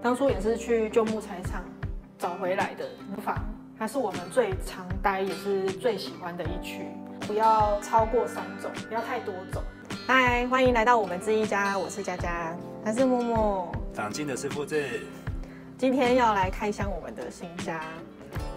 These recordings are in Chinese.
当初也是去旧木材厂找回来的木房，它是我们最常待也是最喜欢的一区，不要超过3种，不要太多种。嗨，欢迎来到我们知一家，我是佳佳，他是默默，长进的是复制。今天要来开箱我们的新家，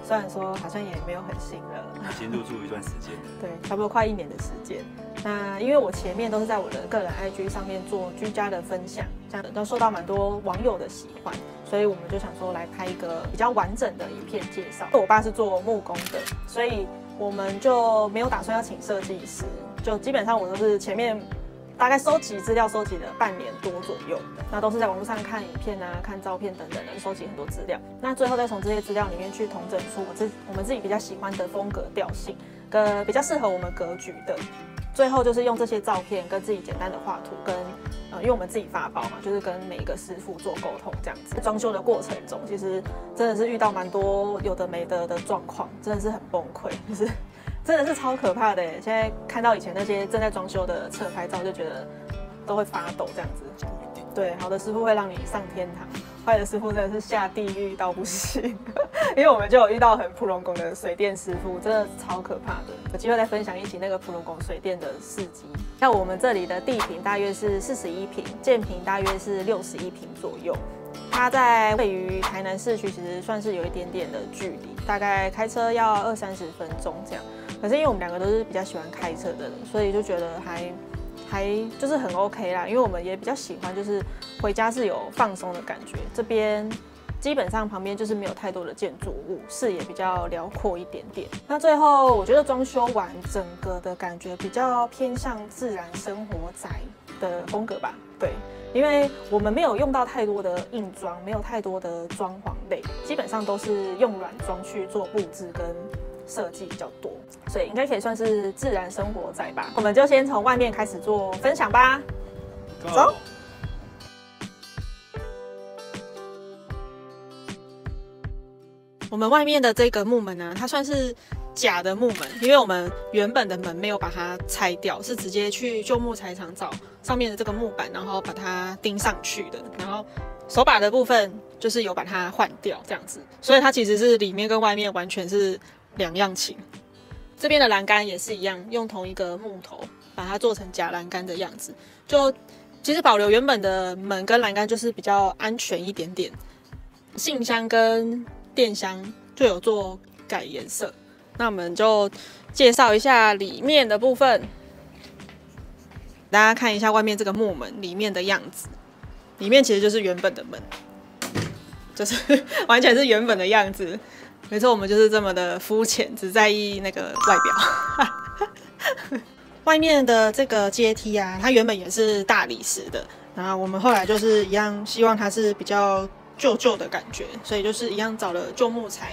虽然说好像也没有很新了，已经入住一段时间了，对，差不多快1年的时间。那因为我前面都是在我的个人 IG 上面做居家的分享，这样都受到蛮多网友的喜欢，所以我们就想说来拍一个比较完整的影片介绍。我爸是做木工的，所以我们就没有打算要请设计师，就基本上我都是前面大概收集资料收集了半年多左右，那都是在网络上看影片啊、看照片等等的，收集很多资料。那最后再从这些资料里面去统整出我们自己比较喜欢的风格调性，跟比较适合我们格局的。最后就是用这些照片跟自己简单的画图，跟因为我们自己发包嘛，就是跟每一个师傅做沟通这样子。装修的过程中，其实真的是遇到蛮多有的没的的状况，真的是很崩溃，就是真的是超可怕的耶。现在看到以前那些正在装修的侧拍照，就觉得都会发抖这样子。对，好的师傅会让你上天堂，坏的师傅真的是下地狱到不行。因为我们就有遇到很普龙宫的水电师傅，真的超可怕的。有机会再分享一起那个普龙宫水电的事迹。像我们这里的地坪大约是41坪，建坪大约是61坪左右。它在位于台南市区，其实算是有一点点的距离，大概开车要20-30分钟这样。可是因为我们2个都是比较喜欢开车的人，所以就觉得还就是很 OK 啦，因为我们也比较喜欢，就是回家是有放松的感觉。这边基本上旁边就是没有太多的建筑物，视野比较辽阔一点点。那最后我觉得装修完整个的感觉比较偏向自然生活宅的风格吧。对，因为我们没有用到太多的硬装，没有太多的装潢类，基本上都是用软装去做布置跟设计比较多，所以应该可以算是自然生活宅吧。我们就先从外面开始做分享吧。走。我们外面的这个木门呢，它算是假的木门，因为我们原本的门没有把它拆掉，是直接去旧木材厂找上面的这个木板，然后把它钉上去的。然后手把的部分就是有把它换掉这样子，所以它其实是里面跟外面完全是2样情。这边的栏杆也是一样，用同一个木头把它做成假栏杆的样子，就其实保留原本的门跟栏杆就是比较安全一点点。信箱跟电箱就有做改颜色，那我们就介绍一下里面的部分。大家看一下外面这个木门里面的样子，里面其实就是原本的门，就是完全是原本的样子。没错，我们就是这么的肤浅，只在意那个外表。外面的这个阶梯啊，它原本也是大理石的，然后我们后来就是一样，希望它是比较旧的感觉，所以就是一样找了旧木材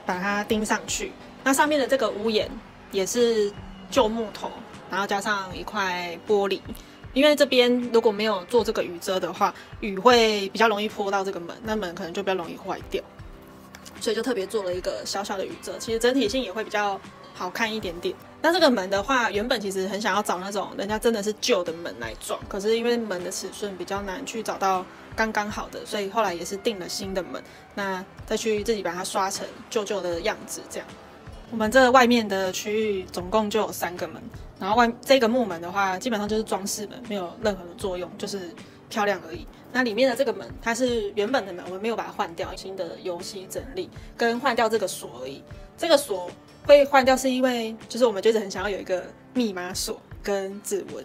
把它钉上去。那上面的这个屋檐也是旧木头，然后加上一块玻璃，因为这边如果没有做这个雨遮的话，雨会比较容易泼到这个门，那门可能就比较容易坏掉，所以就特别做了一个小小的雨遮，其实整体性也会比较好看一点点。那这个门的话，原本其实很想要找那种人家真的是旧的门来装，可是因为门的尺寸比较难去找到刚刚好的，所以后来也是订了新的门，那再去自己把它刷成旧的样子这样。我们这外面的区域总共就有3个门，然后这个木门的话，基本上就是装饰门，没有任何的作用，就是漂亮而已。那里面的这个门，它是原本的门，我们没有把它换掉，新的油漆整理跟换掉这个锁而已。这个锁会换掉是因为就是我们就是很想要有一个密码锁跟指纹。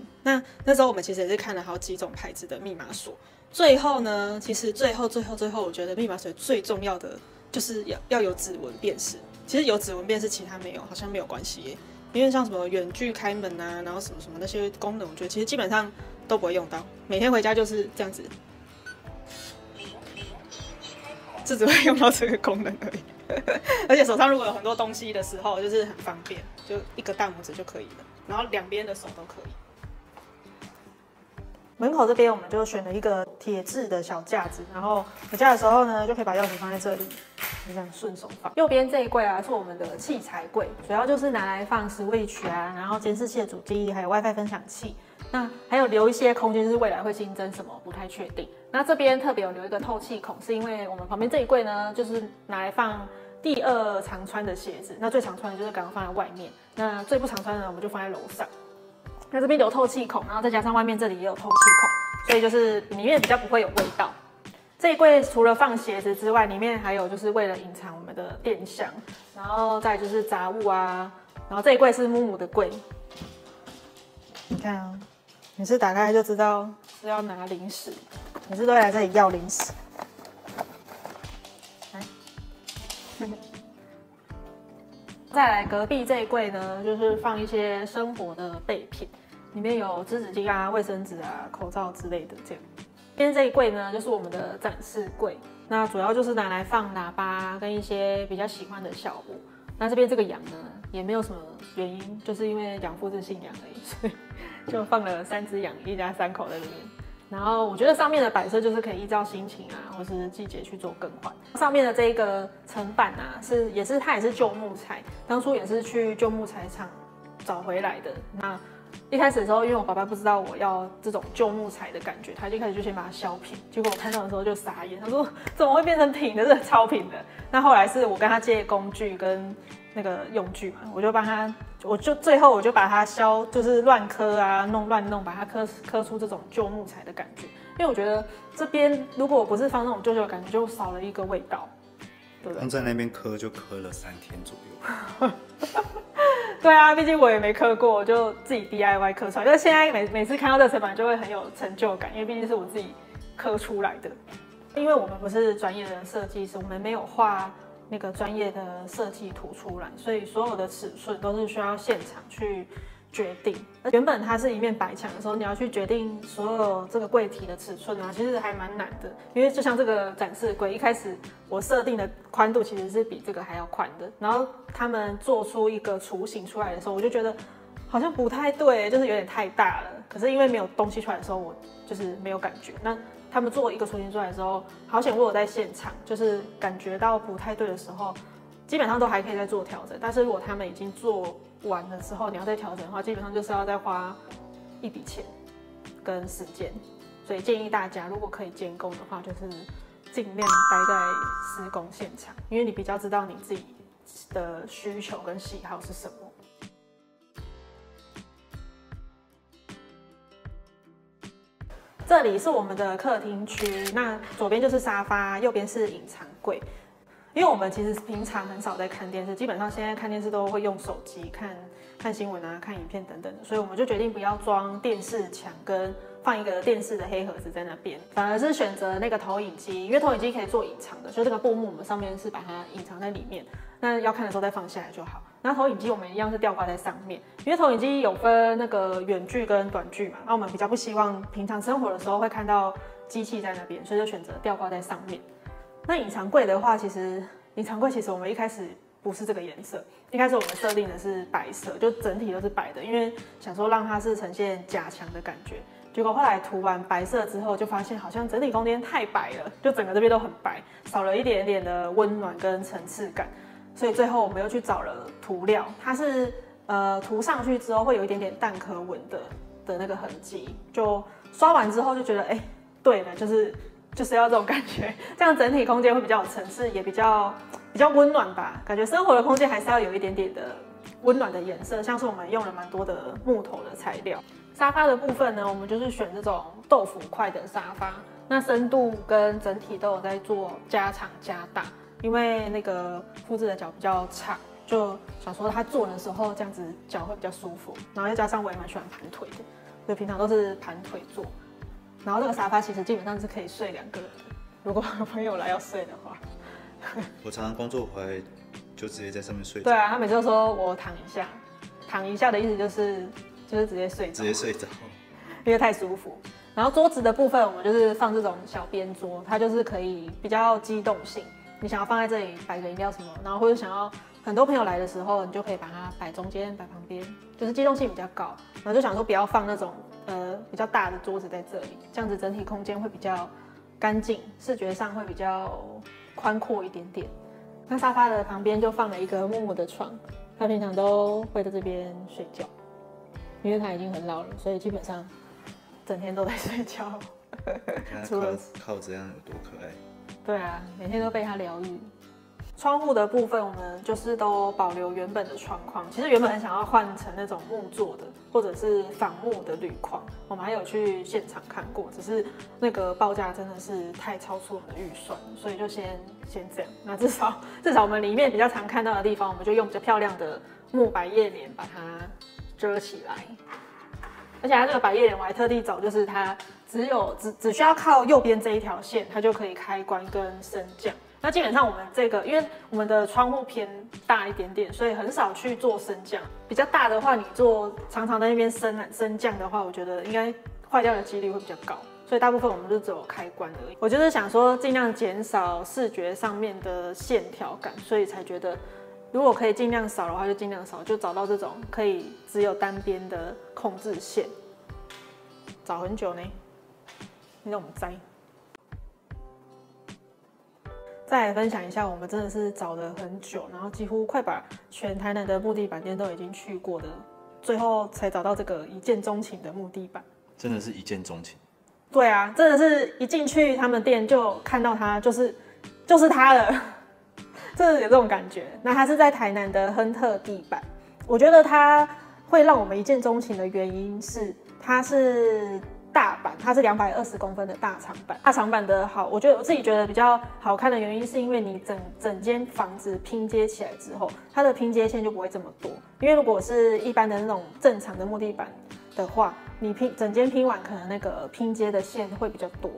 那时候我们其实也是看了好几种牌子的密码锁，最后呢，其实最后我觉得密码锁最重要的就是要有指纹辨识。其实有指纹辨识，其他没有好像没有关系耶，因为像什么远距开门啊，然后什么那些功能，我觉得其实基本上都不会用到，每天回家就是这样子，就只会用到这个功能而已。而且手上如果有很多东西的时候，就是很方便，就一个大拇指就可以了，然后2边的手都可以。门口这边我们就选了一个铁质的小架子，然后回家的时候呢，就可以把钥匙放在这里，就这样顺手放。右边这一柜啊是我们的器材柜，主要就是拿来放 Switch 啊，然后监视器的主机，还有 WiFi 分享器。那还有留一些空间，就是未来会新增什么不太确定。那这边特别有留一个透气孔，是因为我们旁边这一柜呢，就是拿来放第2常穿的鞋子。那最常穿的就是刚刚放在外面，那最不常穿的我们就放在楼上。那这边有透气孔，然后再加上外面这里也有透气孔，所以就是里面比较不会有味道。这一柜除了放鞋子之外，里面还有就是为了隐藏我们的电箱，然后再就是杂物啊。然后这一柜是木木的柜，你看啊，每次打开就知道是要拿零食，每次都会来这里要零食。再来隔壁这一柜呢，就是放一些生活的备品，里面有湿纸巾啊、卫生纸啊、口罩之类的这样。今天这一柜呢，就是我们的展示柜，那主要就是拿来放喇叭跟一些比较喜欢的小物。那这边这个羊呢，也没有什么原因，就是因为养父是姓杨而已，所以就放了3只羊，一家3口在里面。然后我觉得上面的摆设就是可以依照心情啊，或是季节去做更换。上面的这个层板啊，它也是旧木材，当初也是去旧木材厂找回来的。那一开始的时候，因为我爸爸不知道我要这种旧木材的感觉，他就一开始就先把它削平。结果我看到的时候就傻眼，他说怎么会变成平的？这超平的。那后来是我跟他借工具跟那个用具嘛，最后我就把它就是乱刻啊，乱弄，把它刻出这种旧木材的感觉。因为我觉得这边如果我不是放那种旧的感觉，就少了一个味道，对不对？在那边刻就刻了3天左右。对啊，毕竟我也没刻过，我就自己 DIY 刻出来。就是现在每次看到这个层板就会很有成就感，因为毕竟是我自己刻出来的。因为我们不是专业的设计师，我们没有画那个专业的设计图出来，所以所有的尺寸都是需要现场去决定。原本它是一面白墙的时候，你要去决定所有这个柜体的尺寸啊，其实还蛮难的。因为就像这个展示柜，一开始我设定的宽度其实是比这个还要宽的，然后他们做出一个雏形出来的时候，我就觉得好像不太对，就是有点太大了。可是因为没有东西出来的时候，我就是没有感觉。那他们做一个雏形出来的时候，好险我有在现场，就是感觉到不太对的时候，基本上都还可以再做调整。但是如果他们已经做完了之后，你要再调整的话，基本上就是要再花一笔钱跟时间。所以建议大家，如果可以监工的话，就是尽量待在施工现场，因为你比较知道你自己的需求跟喜好是什么。这里是我们的客厅区，那左边就是沙发，右边是隐藏柜。因为我们其实平常很少在看电视，基本上现在看电视都会用手机看新闻啊、看影片等等的，所以我们就决定不要装电视墙跟放一个电视的黑盒子在那边，反而是选择那个投影机，因为投影机可以做隐藏的，所以这个布幕我们上面是把它隐藏在里面，那要看的时候再放下来就好。那投影机我们一样是吊挂在上面，因为投影机有分那个远距跟短距嘛，那我们比较不希望平常生活的时候会看到机器在那边，所以就选择吊挂在上面。那隐藏柜的话，其实我们一开始不是这个颜色，一开始我们设定的是白色，就整体都是白的，因为想说让它是呈现假墙的感觉。结果后来涂完白色之后，就发现好像整体空间太白了，就整个这边都很白，少了一点点的温暖跟层次感。所以最后我们又去找了涂料，它是涂上去之后会有一点点蛋壳纹的那个痕迹，就刷完之后就觉得对了，就是要这种感觉，这样整体空间会比较有层次，也比较温暖吧。感觉生活的空间还是要有一点点的温暖的颜色，像是我们用了蛮多的木头的材料。沙发的部分呢，我们就是选这种豆腐块的沙发，那深度跟整体都有在做加长加大，因为那个复制的脚比较长，就想说他坐的时候这样子脚会比较舒服，然后再加上我也蛮喜欢盘腿的，所以平常都是盘腿坐。然后这个沙发其实基本上是可以睡2个人的，如果有朋友来要睡的话。我常常工作回来就直接在上面睡着。对啊，他每次都说我躺一下，躺一下的意思就是直接睡着，直接睡着，因为太舒服。然后桌子的部分，我们就是放这种小边桌，它就是可以比较机动性。你想要放在这里摆个饮料什么，然后或者想要很多朋友来的时候，你就可以把它摆中间、摆旁边，就是机动性比较高。然后就想说不要放那种比较大的桌子在这里，这样子整体空间会比较干净，视觉上会比较宽阔一点点。那沙发的旁边就放了一个木木的床，他平常都会在这边睡觉，因为他已经很老了，所以基本上整天都在睡觉。看除了靠这样有多可爱。对啊，每天都被它疗愈。窗户的部分，我们就是都保留原本的窗框。其实原本很想要换成那种木做的，或者是仿木的铝框。我们还有去现场看过，只是那个报价真的是太超出我们的预算，所以就先这样。那至少我们里面比较常看到的地方，我们就用比较漂亮的木百叶帘把它遮起来。而且它这个百叶帘我还特地找，就是它只需要靠右边这一条线，它就可以开关跟升降。那基本上我们这个，因为我们的窗户偏大一点点，所以很少去做升降。比较大的话，你做常常在那边升降的话，我觉得应该坏掉的几率会比较高。所以大部分我们就只有开关而已。我就是想说，尽量减少视觉上面的线条感，所以才觉得如果可以尽量少的话，就尽量少，就找到这种可以只有单边的控制线。找很久呢，你怎么摘？再来分享一下，我们真的是找了很久，然后几乎快把全台南的木地板店都已经去过的，最后才找到这个一见钟情的木地板。真的是一见钟情。对啊，真的是一进去他们店就看到它，就是它了，真的有这种感觉。那它是在台南的亨特地板，我觉得它会让我们一见钟情的原因是，它是大板，它是220公分的大长板。大长板的好，我自己觉得比较好看的原因，是因为你整间房子拼接起来之后，它的拼接线就不会这么多。因为如果是一般的那种正常的木地板的话，你整间拼完，可能那个拼接的线会比较多。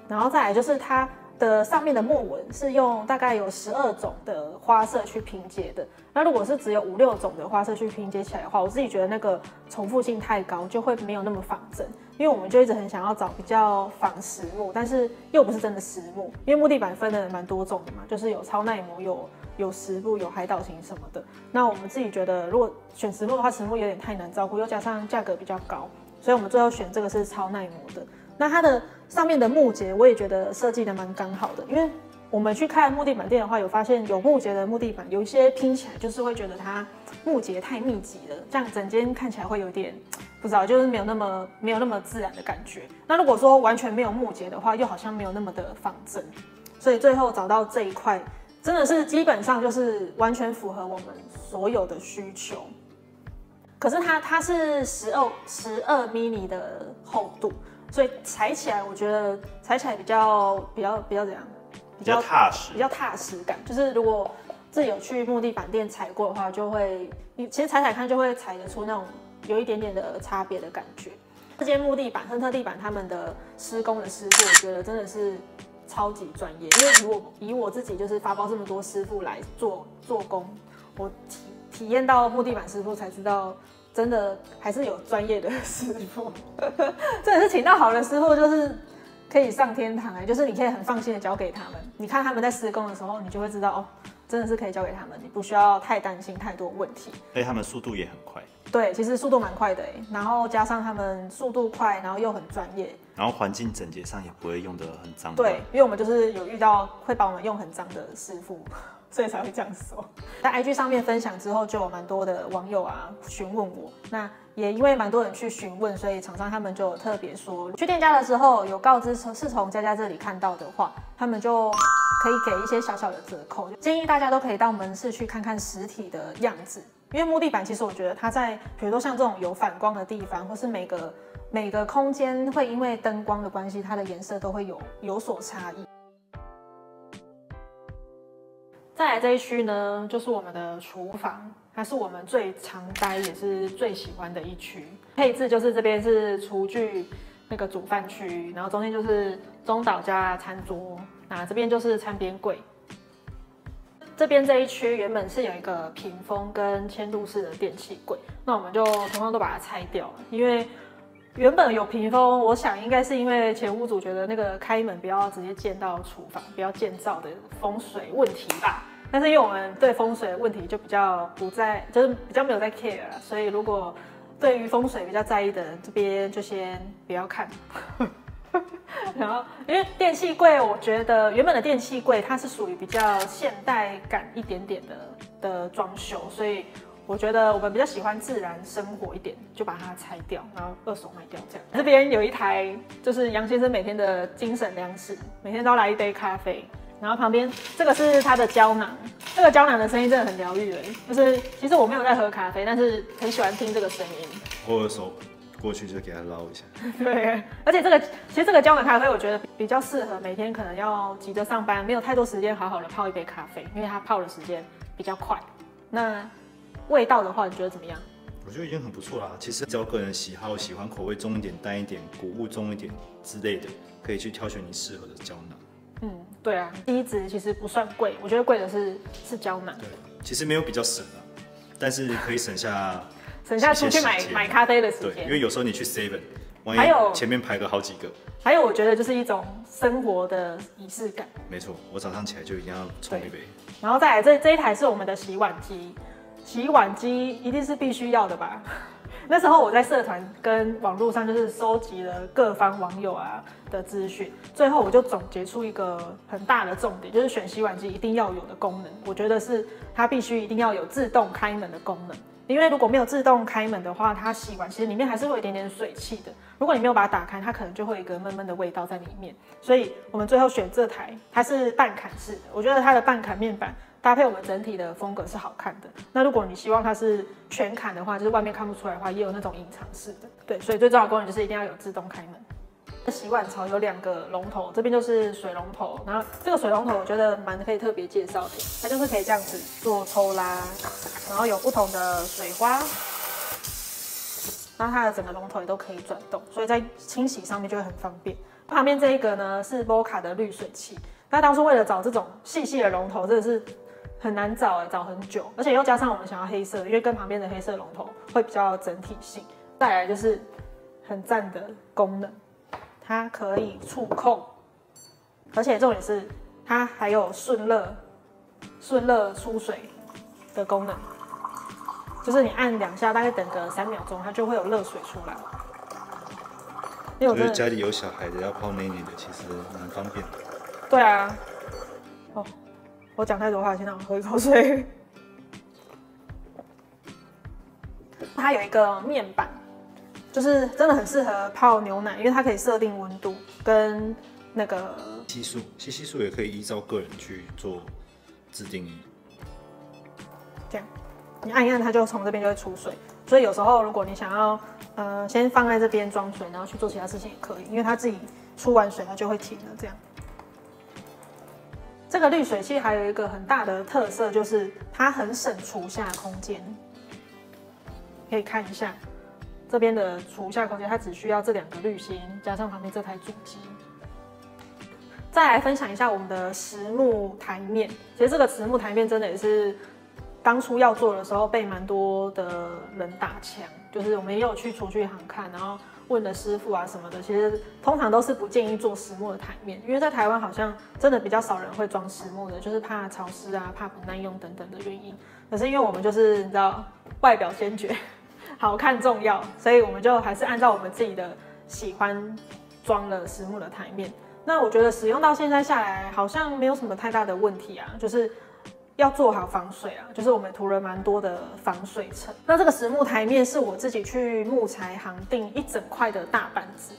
然后再来就是它的上面的木纹是用大概有12种的花色去拼接的。那如果是只有5、6种的花色去拼接起来的话，我自己觉得那个重复性太高，就会没有那么仿真。因为我们就一直很想要找比较仿实木，但是又不是真的实木。因为木地板分的蛮多种的嘛，就是有超耐磨、有实木、有海岛型什么的。那我们自己觉得，如果选实木的话，实木有点太难照顾，又加上价格比较高，所以我们最后选这个是超耐磨的。那它的上面的木节，我也觉得设计的蛮刚好的，因为我们去看木地板店的话，有发现有木节的木地板，有一些拼起来就是会觉得它木节太密集了，这样整间看起来会有点不知道，就是没有那么自然的感觉。那如果说完全没有木节的话，又好像没有那么的仿真，所以最后找到这一块，真的是基本上就是完全符合我们所有的需求。可是它是12 mini 的厚度，所以踩起来我觉得踩起来比较怎样？比较踏实，比较踏实感。就是如果自己有去木地板店踩过的话，就会你其实踩看就会踩得出那种有一点点的差别的感觉。这间木地板、亨特地板他们的施工的师傅，我觉得真的是超级专业。因为以我自己就是发包这么多师傅来做工，我体验到木地板师傅才知道，真的还是有专业的师傅。真的是请到好的师傅，就是可以上天堂就是你可以很放心的交给他们。你看他们在施工的时候，你就会知道哦，真的是可以交给他们，你不需要太担心太多问题。而且他们速度也很快。对，其实速度蛮快的然后加上他们速度快，然后又很专业，然后环境整洁上也不会用得很脏。对，因为我们就是有遇到会把我们用很脏的师傅，所以才会这样说。在 IG 上面分享之后，就有蛮多的网友询问我，那也因为蛮多人去询问，所以厂商他们就有特别说，去店家的时候有告知是从佳这里看到的话，他们就可以给一些小小的折扣。建议大家都可以到门市去看看实体的样子。因为木地板其实我觉得它在比如说像这种有反光的地方，或是每个空间会因为灯光的关系，它的颜色都会有所差异。再来这一区呢，就是我们的厨房，它是我们最常待也是最喜欢的一区。配置就是这边是厨具那个煮饭区，然后中间就是中岛加餐桌，那这边就是餐边柜。这边这一区原本是有一个屏风跟嵌入式的电器柜，那我们就通通都把它拆掉了。因为原本有屏风，我想应该是因为前屋主觉得那个开门不要直接见到厨房，不要建造的风水问题吧。但是因为我们对风水的问题就比较就是比较没有在 care 啦，所以如果对于风水比较在意的人，这边就先不要看。然后，因为电器柜，我觉得原本的电器柜它是属于比较现代感一点点的装修，所以我觉得我们比较喜欢自然生活一点，就把它拆掉，然后二手卖掉这样。这边有一台就是杨先生每天的精神粮食，每天都来一杯咖啡。然后旁边这个是他的胶囊，这个胶囊的声音真的很疗愈人。就是其实我没有在喝咖啡，但是很喜欢听这个声音。我有手过去就给他捞一下。对，而且其实这个胶囊咖啡，我觉得比较适合每天可能要急着上班，没有太多时间好好的泡一杯咖啡，因为它泡的时间比较快。那味道的话，你觉得怎么样？我觉得已经很不错啦。其实照个人喜好，喜欢口味重一点、淡一点、谷物重一点之类的，可以去挑选你适合的胶囊。对啊，第一支其实不算贵，我觉得贵的是胶囊。对，其实没有比较省啊，但是可以省下出去买咖啡的时间。对，因为有时候你去 Seven， 万一前面排个好几个。还有，我觉得就是一种生活的仪式感。没错，我早上起来就一定要冲一杯。然后再来这一台是我们的洗碗机，洗碗机一定是必须要的吧？那时候我在社团跟网络上就是收集了各方网友的资讯，最后我就总结出一个很大的重点，就是选洗碗机一定要有的功能。我觉得是它必须一定要有自动开门的功能，因为如果没有自动开门的话，它洗碗其实里面还是会有一点点水汽的。如果你没有把它打开，它可能就会有一个闷闷的味道在里面。所以我们最后选这台，它是半砍式的，我觉得它的半砍面板搭配我们整体的风格是好看的。那如果你希望它是全砍的话，就是外面看不出来的话，也有那种隐藏式的。对，所以最重要的功能就是一定要有自动开门。洗碗槽有2个龙头，这边就是水龙头，然后这个水龙头我觉得蛮可以特别介绍的，它就是可以这样子做抽拉，然后有不同的水花，然后它的整个龙头也都可以转动，所以在清洗上面就会很方便。旁边这一个呢是 Boca 的滤水器，那当初为了找这种细细的龙头，真的是很难找找很久，而且又加上我们想要黑色，因为跟旁边的黑色龙头会比较整体性。再来就是很赞的功能，它可以触控，而且重点是它还有顺热出水的功能，就是你按2下，大概等个3秒钟，它就会有热水出来。我觉得家里有小孩的要泡内内的，其实蛮方便的。对啊，哦，我讲太多话，先让我喝一口水。它有一个面板，就是真的很适合泡牛奶，因为它可以设定温度跟那个吸数也可以依照个人去做自定义。这样，你按一按，它就从这边就会出水。所以有时候如果你想要先放在这边装水，然后去做其他事情也可以，因为它自己出完水它就会停了。这样，这个滤水器还有一个很大的特色，就是它很省厨下空间。可以看一下这边的厨下空间，它只需要这2个滤芯加上旁边这台主机。再来分享一下我们的实木台面，其实这个实木台面真的也是当初要做的时候被蛮多的人打枪，就是我们也有去厨具行看，然后问了师傅啊什么的，其实通常都是不建议做实木的台面，因为在台湾好像真的比较少人会装实木的，就是怕潮湿啊、怕不耐用等等的原因。可是因为我们就是你知道外表先决，好看重要，所以我们就还是按照我们自己的喜欢装了实木的台面。那我觉得使用到现在下来，好像没有什么太大的问题啊，就是要做好防水啊，就是我们涂了蛮多的防水层。那这个实木台面是我自己去木材行订一整块的大板子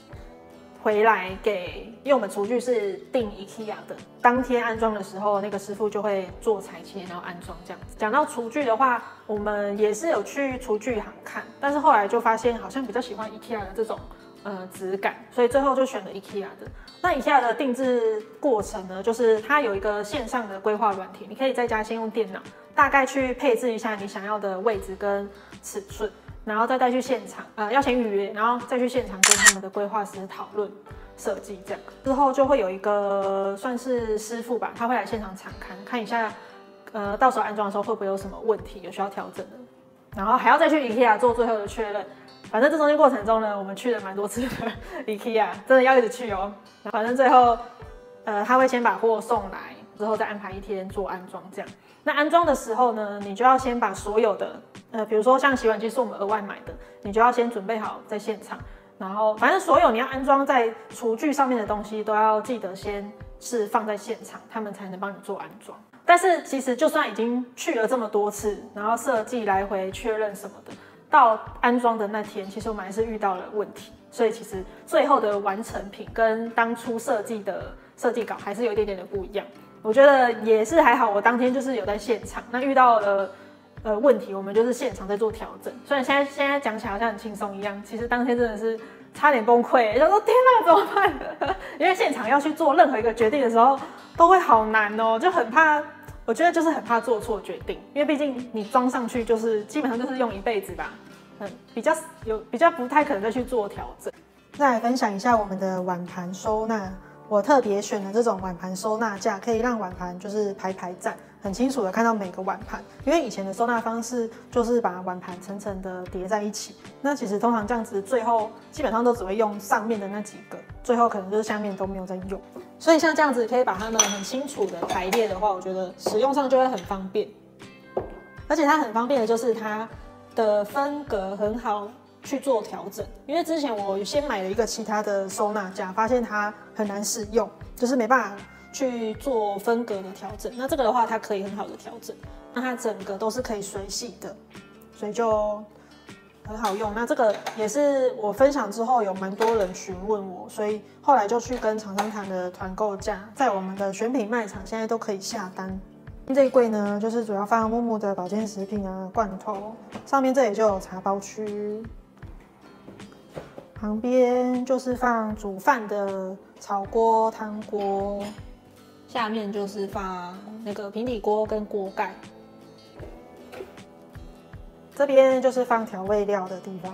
回来给，因为我们厨具是订 IKEA 的，当天安装的时候，那个师傅就会做裁切，然后安装这样子。讲到厨具的话，我们也是有去厨具行看，但是后来就发现好像比较喜欢 IKEA 的这种质感，所以最后就选了 IKEA 的。那 IKEA 的定制过程呢，就是它有一个线上的规划软体，你可以在家先用电脑大概去配置一下你想要的位置跟尺寸，然后再带去现场，要先预约，然后再去现场跟他们的规划师讨论设计，这样之后就会有一个算是师傅吧，他会来现场场看一下，到时候安装的时候会不会有什么问题，有需要调整的，然后还要再去 IKEA 做最后的确认。反正这中间过程中呢，我们去了蛮多次的 IKEA， 真的要一直去哦。反正最后，他会先把货送来，之后再安排一天做安装这样。那安装的时候呢，你就要先把所有的，比如说像洗碗机是我们额外买的，你就要先准备好在现场。然后反正所有你要安装在厨具上面的东西，都要记得先是放在现场，他们才能帮你做安装。但是其实就算已经去了这么多次，然后设计来回确认什么的，到安装的那天，其实我们还是遇到了问题。所以其实最后的完成品跟当初设计的设计稿还是有一点点的不一样。我觉得也是还好，我当天就是有在现场，那遇到了问题，我们就是现场在做调整。虽然现在讲起来好像很轻松一样，其实当天真的是差点崩溃，就说天哪，怎么办？因为现场要去做任何一个决定的时候，都会好难哦，就很怕。我觉得就是很怕做错决定，因为毕竟你装上去就是基本上就是用一辈子吧，比较不太可能再去做调整。再来分享一下我们的碗盘收纳，我特别选了这种碗盘收纳架，可以让碗盘就是排站，很清楚的看到每个碗盘。因为以前的收纳方式就是把碗盘层层的叠在一起，那其实通常这样子，最后基本上都只会用上面的那几个，最后可能就是下面都没有在用。所以像这样子可以把它们很清楚的排列的话，我觉得使用上就会很方便。而且它很方便的就是它的分隔很好去做调整，因为之前我先买了一个其他的收纳架，发现它很难使用，就是没办法去做分隔的调整。那这个的话，它可以很好的调整，那它整个都是可以水洗的，所以就很好用。那这个也是我分享之后有蛮多人询问我，所以后来就去跟厂商谈的团购价，在我们的选品卖场现在都可以下单。这一柜呢，就是主要放木木的保健食品啊、罐头，上面这里就有茶包区。旁边就是放煮饭的炒锅、汤锅，下面就是放那个平底锅跟锅盖。这边就是放调味料的地方，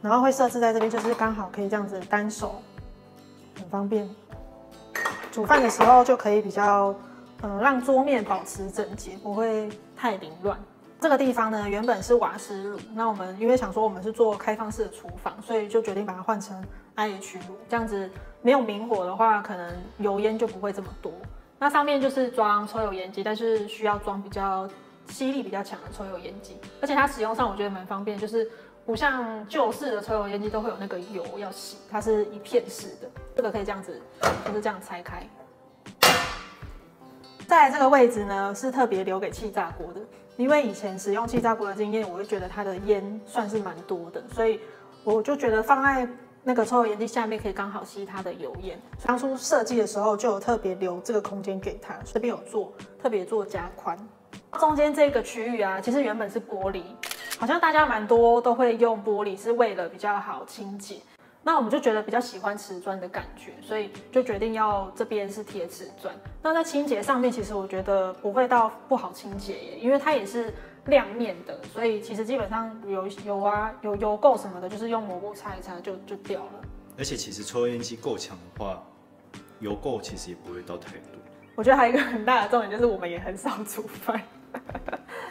然后会设置在这边，就是刚好可以这样子单手，很方便。煮饭的时候就可以比较让桌面保持整洁，不会太凌乱。这个地方呢，原本是瓦斯炉，那我们因为想说我们是做开放式的厨房，所以就决定把它换成 IH 炉，这样子没有明火的话，可能油烟就不会这么多。那上面就是装抽油烟机，但是需要装比较吸力比较强的抽油烟机，而且它使用上我觉得蛮方便，就是不像旧式的抽油烟机都会有那个油要洗，它是一片式的，这个可以这样子，就是这样拆开。再来这个位置呢，是特别留给气炸锅的，因为以前使用气炸锅的经验，我会觉得它的烟算是蛮多的，所以我就觉得放在那个抽油烟机下面可以刚好吸它的油烟。当初设计的时候就有特别留这个空间给它，这边有特别做加宽。中间这个区域啊，其实原本是玻璃，好像大家蛮多都会用玻璃，是为了比较好清洁。那我们就觉得比较喜欢瓷砖的感觉，所以就决定要这边是贴瓷砖。那在清洁上面，其实我觉得不会到不好清洁耶，因为它也是亮面的，所以其实基本上有油垢什么的，就是用抹布擦一擦就掉了。而且其实抽油烟机够强的话，油垢其实也不会到太多。我觉得还有一个很大的重点就是我们也很少煮饭。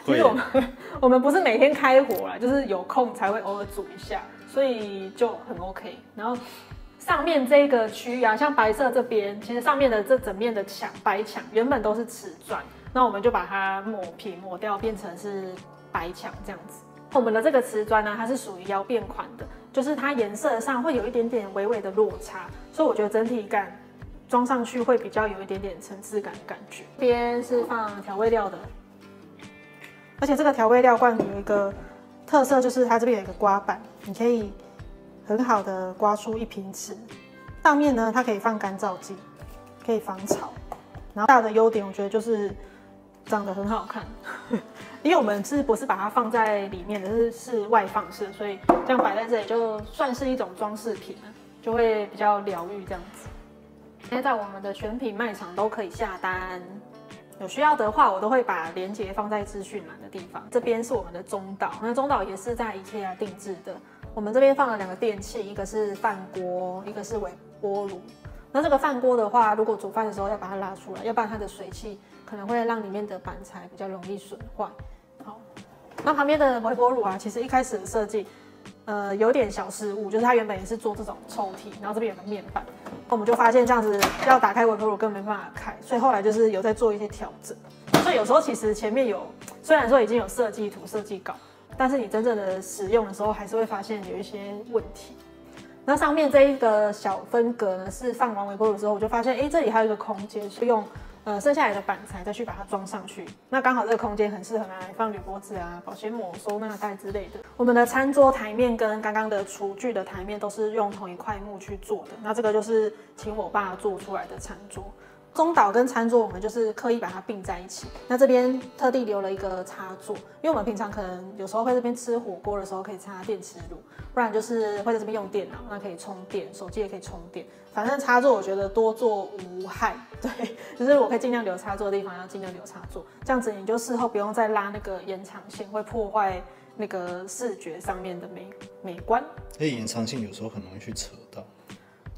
其实我们不是每天开火啦，就是有空才会偶尔煮一下，所以就很 OK。然后上面这个区域啊，像白色这边，其实上面的这整面的白墙原本都是瓷砖，那我们就把它抹平抹掉，变成是白墙这样子。我们的这个瓷砖呢，它是属于腰变款的，就是它颜色上会有一点点微微的落差，所以我觉得整体感装上去会比较有一点点层次感的感觉。这边是放调味料的。而且这个调味料罐有一个特色，就是它这边有一个刮板，你可以很好的刮出一瓶匙。上面呢，它可以放干燥剂，可以防潮。然后大的优点，我觉得就是长得很好看，因为我们不是把它放在里面的，是外放式，所以这样摆在这里就算是一种装饰品了，就会比较疗愈这样子。现在在我们的选品卖场都可以下单。有需要的话，我都会把链接放在资讯栏的地方。这边是我们的中岛，那中岛也是在 IKEA 定制的。我们这边放了2个电器，一个是饭锅，一个是微波炉。那这个饭锅的话，如果煮饭的时候要把它拉出来，要不然它的水汽可能会让里面的板材比较容易损坏。好，那旁边的微波炉啊，其实一开始的设计，有点小失误，就是它原本也是做这种抽屉，然后这边有个面板。我们就发现这样子要打开微波炉根本没办法开，所以后来就是有在做一些调整。所以有时候其实前面虽然说已经有设计图、设计稿，但是你真正的使用的时候，还是会发现有一些问题。那上面这一个小分隔呢，是放完微波炉之后，我就发现，这里还有一个空间是用剩下来的板材再去把它装上去。那刚好这个空间很适合拿来放铝箔纸啊、保鲜膜、收纳袋之类的。我们的餐桌台面跟刚刚的厨具的台面都是用同一块木去做的。那这个就是请我爸做出来的餐桌。中岛跟餐桌我们就是刻意把它并在一起。那这边特地留了一个插座，因为我们平常可能有时候会这边吃火锅的时候可以插电磁炉，不然就是会在这边用电脑，那可以充电，手机也可以充电。反正插座我觉得多做无害，对，就是我可以尽量留插座的地方要尽量留插座，这样子你就事后不用再拉那个延长线，会破坏那个视觉上面的美观。延长线有时候很容易去扯到。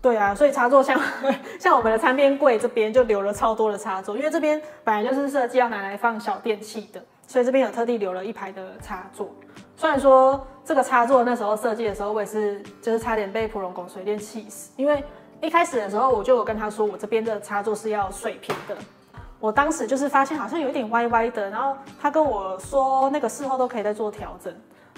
对啊，所以插座像我们的餐边柜这边就留了超多的插座，因为这边本来就是设计要拿来放小电器的，所以这边有特地留了一排的插座。虽然说这个插座那时候设计的时候，我也是就是差点被普龙宫水电气死，因为一开始的时候我就有跟他说，我这边的插座是要水平的。我当时就是发现好像有一点歪歪的，然后他跟我说那个事后都可以再做调整。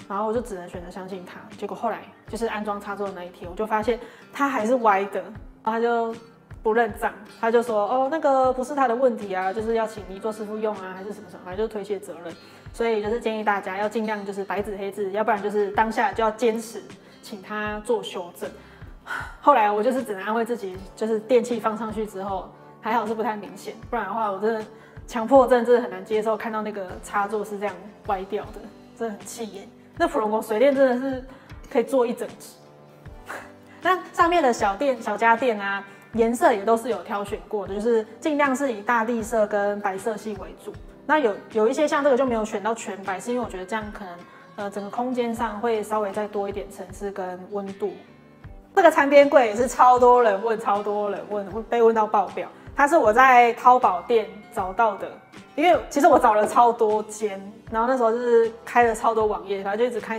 然后我就只能选择相信他，结果后来就是安装插座的那一天，我就发现他还是歪的，然后他就不认账，他就说哦那个不是他的问题啊，就是要请泥作师傅用啊，还是什么什么，反正就是推卸责任。所以就是建议大家要尽量就是白纸黑字，要不然就是当下就要坚持请他做修正。后来我就是只能安慰自己，就是电器放上去之后还好是不太明显，不然的话我真的强迫症真的很难接受看到那个插座是这样歪掉的，真的很气眼。那普龙宫水电真的是可以做一整集。那上面的小家电啊，颜色也都是有挑选过的，就是尽量是以大地色跟白色系为主。那有一些像这个就没有选到全白，是因为我觉得这样可能整个空间上会稍微再多一点层次跟温度。这个餐边柜也是超多人问，被问到爆表。它是我在淘宝店找到的，因为其实我找了超多间，然后那时候就是开了超多网页，然后就一直看，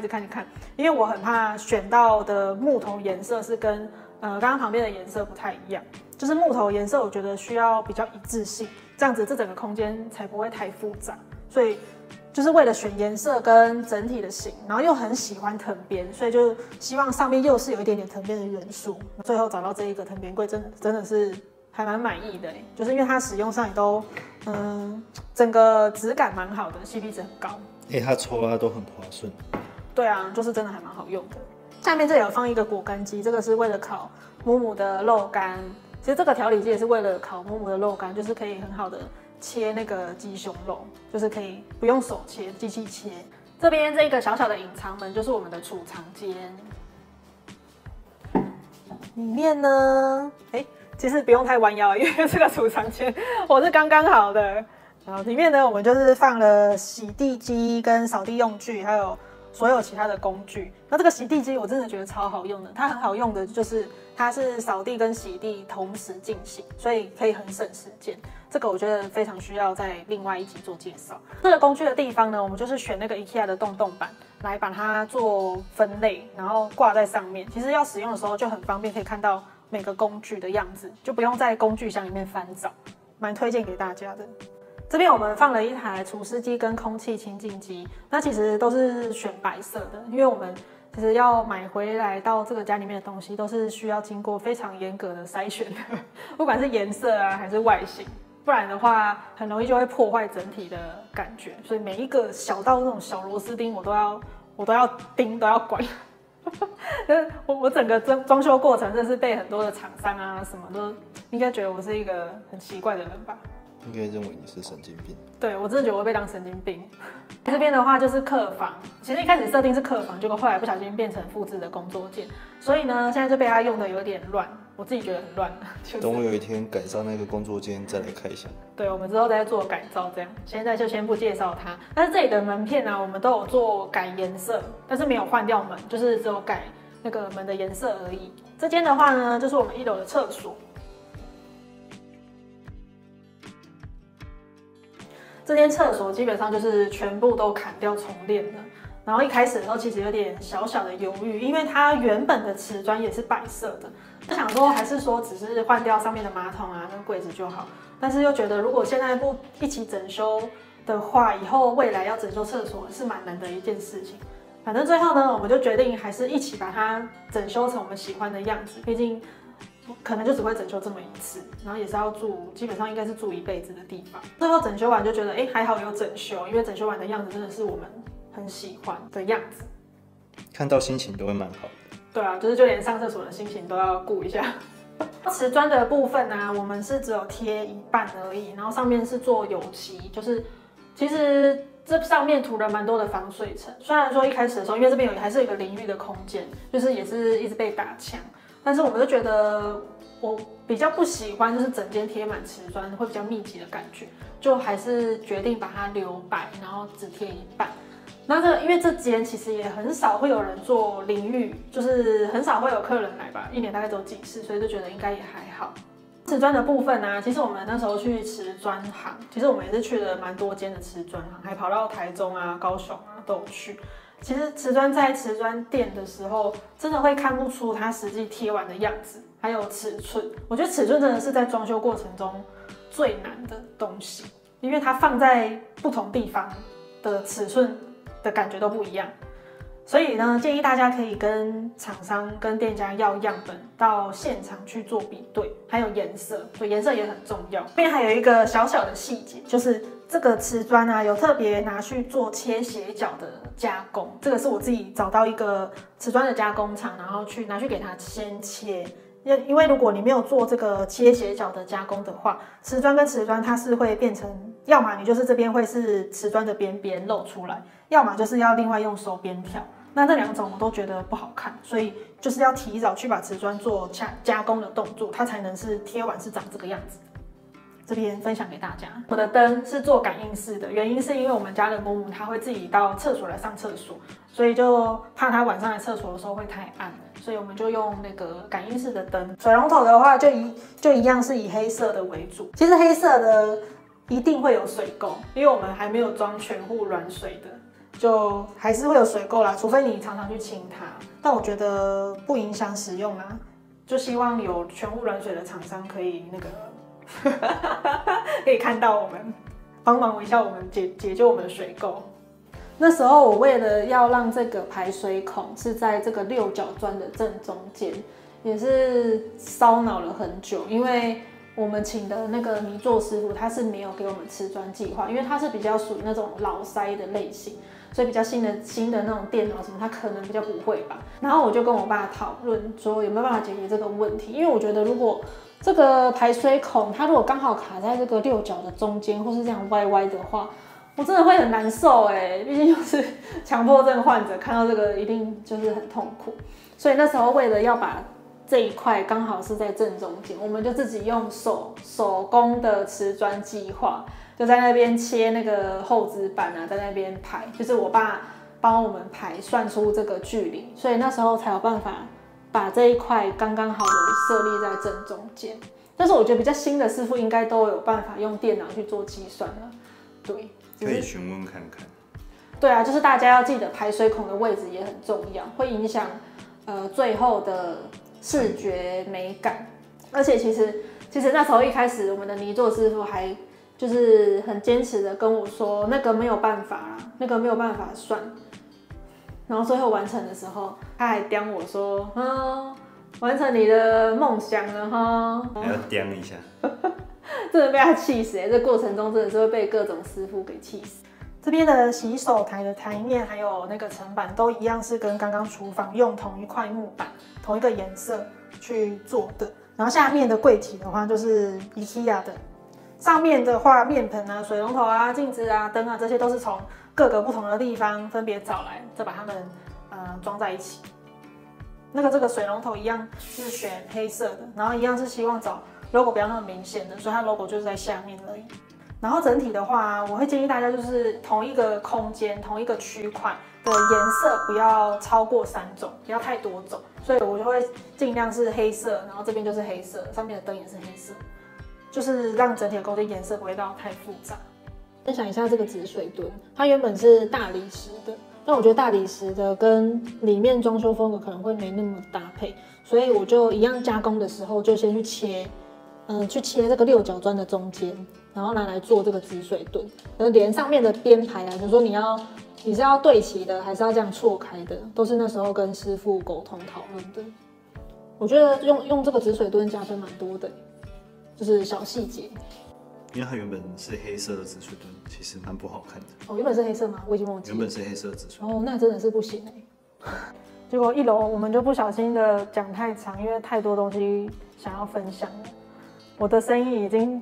因为我很怕选到的木头颜色是跟刚刚旁边的颜色不太一样，就是木头颜色我觉得需要比较一致性，这样子这整个空间才不会太复杂，所以就是为了选颜色跟整体的型，然后又很喜欢藤边，所以就希望上面又是有一点点藤边的元素，最后找到这一个藤边柜真的是还蛮满意的，就是因为它使用上也都整个质感蛮好的 ，CP 值很高。它抽拉都很滑顺。对啊，就是真的还蛮好用的。下面这里有放一个果干机，这个是为了烤母母的肉干。其实这个调理机也是为了烤母母的肉干，就是可以很好的切那个鸡胸肉，就是可以不用手切，机器切。这边这个小小的隐藏门就是我们的储藏间，里面呢，其实不用太弯腰，因为这个储藏间我是刚刚好的。然后里面呢，我们就是放了洗地机跟扫地用具，还有所有其他的工具。那这个洗地机我真的觉得超好用的，它很好用的就是它是扫地跟洗地同时进行，所以可以很省时间。这个我觉得非常需要在另外一集做介绍。这个工具的地方呢，我们就是选那个 IKEA 的洞板来把它做分类，然后挂在上面。其实要使用的时候就很方便，可以看到每个工具的样子，就不用在工具箱里面翻找，蛮推荐给大家的。这边我们放了一台除湿机跟空气清净机，那其实都是选白色的，因为我们其实要买回来到这个家里面的东西，都是需要经过非常严格的筛选的，不管是颜色啊还是外形，不然的话很容易就会破坏整体的感觉。所以每一个小到那种小螺丝钉，我都要盯，都要管。我整个装修过程，真是被很多的厂商啊什么都应该觉得我是一个很奇怪的人吧。应该认为你是神经病。对，我真的觉得我会被当神经病。这边的话就是客房，其实一开始设定是客房，结果后来不小心变成复制的工作间，所以呢，现在就被他用的有点乱，我自己觉得很乱。等我有一天改造那个工作间再来开箱。对，我们之后再做改造，这样现在就先不介绍它。但是这里的门片呢，我们都有做改颜色，但是没有换掉门，就是只有改那个门的颜色而已。这间的话呢，就是我们1楼的厕所。这间厕所基本上就是全部都砍掉重练了，然后一开始的时候其实有点小小的犹豫，因为它原本的瓷砖也是白色的，就想说还是说只是换掉上面的马桶啊跟柜子就好，但是又觉得如果现在不一起整修的话，以后未来要整修厕所是蛮难的一件事情。反正最后呢，我们就决定还是一起把它整修成我们喜欢的样子，毕竟可能就只会整修这么一次，然后也是要住，基本上应该是住一辈子的地方。最后整修完就觉得，还好有整修，因为整修完的样子真的是我们很喜欢的样子，看到心情都会蛮好的。对啊，就连上厕所的心情都要顾一下。瓷砖的部分呢，我们是只有贴一半而已，然后上面是做油漆，就是其实这上面涂了蛮多的防水层。虽然说一开始的时候，因为这边还是有一个淋浴的空间，就是也是一直被打墙，但是我们就觉得我比较不喜欢就是整间贴满瓷砖会比较密集的感觉，就还是决定把它留白，然后只贴一半。那因为这间其实也很少会有人做淋浴，就是很少会有客人来吧，一年大概只有几次，所以就觉得应该也还好。瓷砖的部分呢，其实我们那时候去瓷砖行，其实我们也是去了蛮多间的瓷砖行，还跑到台中啊、高雄啊都有去。其实瓷砖在瓷砖店的时候，真的会看不出它实际贴完的样子，还有尺寸。我觉得尺寸真的是在装修过程中最难的东西，因为它放在不同地方的尺寸的感觉都不一样，所以呢，建议大家可以跟厂商、跟店家要样本，到现场去做比对，还有颜色，所以颜色也很重要。这边还有一个小小的细节，就是这个瓷砖啊，有特别拿去做切斜角的加工，这个是我自己找到一个瓷砖的加工厂，然后拿去给它先切。因为如果你没有做这个切斜角的加工的话，瓷砖跟瓷砖它是会变成，要么你就是这边会是瓷砖的边边露出来，要么就是要另外用手边挑。那这两种我都觉得不好看，所以就是要提早去把瓷砖做加工的动作，它才能是贴完是长这个样子。这边分享给大家，我的灯是做感应式的，原因是因为我们家的木木他会自己到厕所来上厕所，所以就怕他晚上来厕所的时候会太暗，所以我们就用那个感应式的灯。水龙头的话就一样是以黑色的为主，其实黑色的一定会有水垢，因为我们还没有装全户软水的，就还是会有水垢啦，除非你常常去清它，但我觉得不影响使用啦，就希望有全户软水的厂商可以那个可以看到我们，帮忙一下我们解救我们的水垢。那时候我为了要让这个排水孔是在这个六角砖的正中间，也是烧脑了很久，因为我们请的那个泥作师傅他是没有给我们瓷砖计划，因为他是比较属于那种老塞的类型，所以比较新的那种电脑什么他可能比较不会吧。然后我就跟我爸讨论说有没有办法解决这个问题，因为我觉得如果这个排水孔它如果刚好卡在这个六角的中间，或是这样歪歪的话，我真的会很难受毕竟就是强迫症患者看到这个一定就是很痛苦。所以那时候为了要把这一块刚好是在正中间，我们就自己用手工的瓷砖计划，就在那边切那个厚纸板啊，在那边排，就是我爸帮我们排算出这个距离，所以那时候才有办法把这一块刚刚好的设立在正中间。但是我觉得比较新的师傅应该都有办法用电脑去做计算了，对，可以询问看看。对啊，就是大家要记得排水孔的位置也很重要，会影响最后的视觉美感。而且其实那时候一开始我们的泥作师傅还就是很坚持的跟我说，那个没有办法啦，那个没有办法算。然后最后完成的时候，他还刁我说：“完成你的梦想了哈。”还要刁一下，真的被他气死这过程中真的是会被各种师傅给气死。这边的洗手台的台面还有那个层板都一样是跟刚刚厨房用同一块木板、同一个颜色去做的。然后下面的柜体的话就是 IKEA 的，上面的话面盆啊、水龙头啊、镜子啊、灯啊，这些都是从各个不同的地方分别找来，再把它们装在一起。这个水龙头一样是选黑色的，然后一样是希望找 logo 不要那么明显的，所以它 logo 就是在下面而已。然后整体的话，我会建议大家就是同一个空间、同一个区块的颜色不要超过3种，不要太多种，所以我就会尽量是黑色，然后这边就是黑色，上面的灯也是黑色，就是让整体的空间颜色不会到太复杂。分享一下这个止水墩，它原本是大理石的，但我觉得大理石的跟里面装修风格可能会没那么搭配，所以我就一样加工的时候就先去切这个六角砖的中间，然后拿来做这个止水墩，连上面的边排啊，比如说你是要对齐的，还是要这样错开的，都是那时候跟师傅沟通讨论的。我觉得用这个止水墩加分蛮多的，就是小细节。因为它原本是黑色的止水墩，其实蛮不好看的。哦，原本是黑色吗？我已经忘记了。原本是黑色的止水墩。哦，那真的是不行结果1楼我们就不小心的讲太长，因为太多东西想要分享了，我的声音已经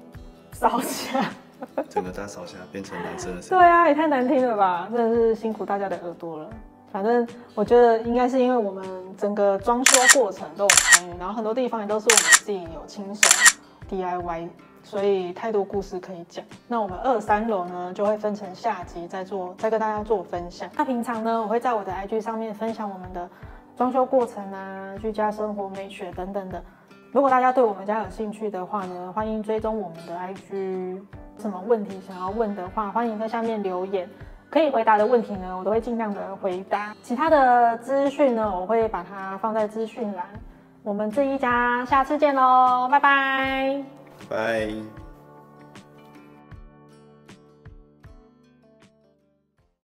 烧瞎，整个大扫下变成男生的声音。对啊，也太难听了吧！真的是辛苦大家的耳朵了。反正我觉得应该是因为我们整个装修过程都有参与，然后很多地方也都是我们自己有亲手 DIY， 所以太多故事可以讲。那我们2、3楼呢就会分成下集再跟大家做分享。那平常呢，我会在我的 IG 上面分享我们的装修过程啊、居家生活美学等等的。如果大家对我们家有兴趣的话呢，欢迎追踪我们的 IG。什么问题想要问的话，欢迎在下面留言。可以回答的问题呢，我都会尽量的回答。其他的资讯呢，我会把它放在资讯栏。我们这一家下次见喽，拜拜。拜。